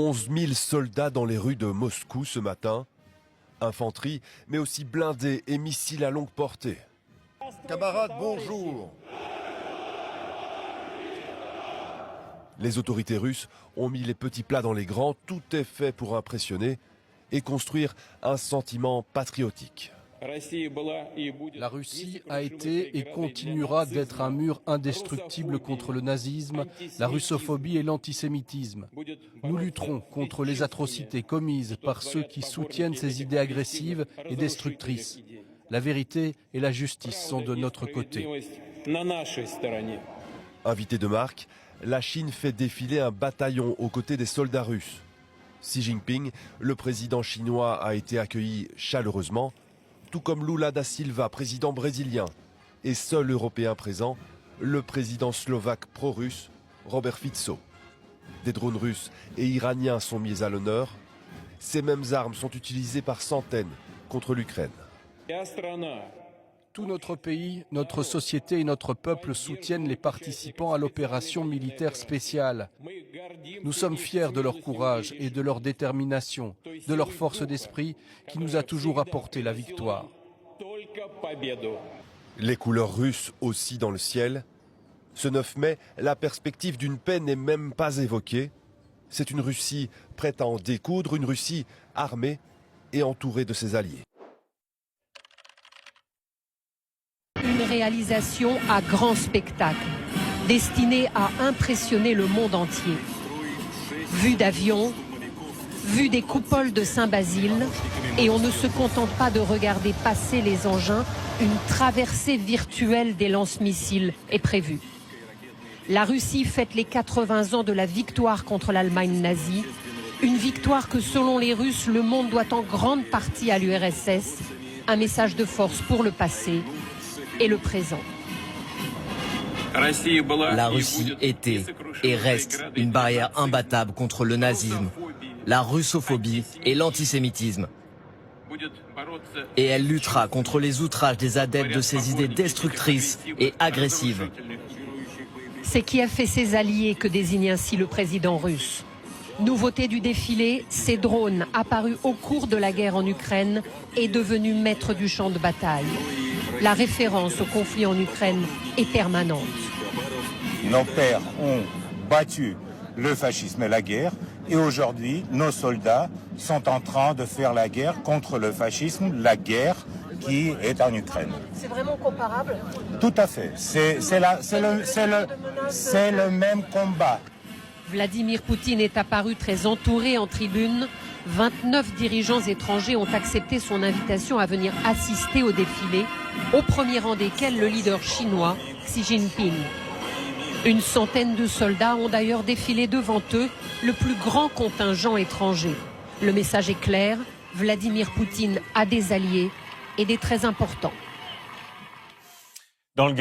11 000 soldats dans les rues de Moscou ce matin. Infanterie, mais aussi blindés et missiles à longue portée. Camarades, bonjour. Les autorités russes ont mis les petits plats dans les grands. Tout est fait pour impressionner et construire un sentiment patriotique. La Russie a été et continuera d'être un mur indestructible contre le nazisme, la russophobie et l'antisémitisme. Nous lutterons contre les atrocités commises par ceux qui soutiennent ces idées agressives et destructrices. La vérité et la justice sont de notre côté. Invité de marque, la Chine fait défiler un bataillon aux côtés des soldats russes. Xi Jinping, le président chinois, a été accueilli chaleureusement, tout comme Lula da Silva, président brésilien, et seul Européen présent, le président slovaque pro-russe, Robert Fico. Des drones russes et iraniens sont mis à l'honneur. Ces mêmes armes sont utilisées par centaines contre l'Ukraine. Tout notre pays, notre société et notre peuple soutiennent les participants à l'opération militaire spéciale. Nous sommes fiers de leur courage et de leur détermination, de leur force d'esprit qui nous a toujours apporté la victoire. Les couleurs russes aussi dans le ciel. Ce 9 mai, la perspective d'une paix n'est même pas évoquée. C'est une Russie prête à en découdre, une Russie armée et entourée de ses alliés. Une réalisation à grand spectacle, destinée à impressionner le monde entier. Vue d'avion, vue des coupoles de Saint-Basile, et on ne se contente pas de regarder passer les engins, une traversée virtuelle des lance-missiles est prévue. La Russie fête les 80 ans de la victoire contre l'Allemagne nazie, une victoire que selon les Russes, le monde doit en grande partie à l'URSS, un message de force pour le passé et le présent. La Russie était et reste une barrière imbattable contre le nazisme, la russophobie et l'antisémitisme. Et elle luttera contre les outrages des adeptes de ces idées destructrices et agressives. C'est qui a fait ses alliés que désigne ainsi le président russe. Nouveauté du défilé, ces drones apparus au cours de la guerre en Ukraine est devenu maître du champ de bataille. La référence au conflit en Ukraine est permanente. Nos pères ont battu le fascisme et la guerre, et aujourd'hui, nos soldats sont en train de faire la guerre contre le fascisme, la guerre qui est en Ukraine. C'est vraiment comparable? Tout à fait. C'est le même combat. Vladimir Poutine est apparu très entouré en tribune. 29 dirigeants étrangers ont accepté son invitation à venir assister au défilé, au premier rang desquels le leader chinois, Xi Jinping. Une centaine de soldats ont d'ailleurs défilé devant eux, le plus grand contingent étranger. Le message est clair, Vladimir Poutine a des alliés et des très importants. Dans le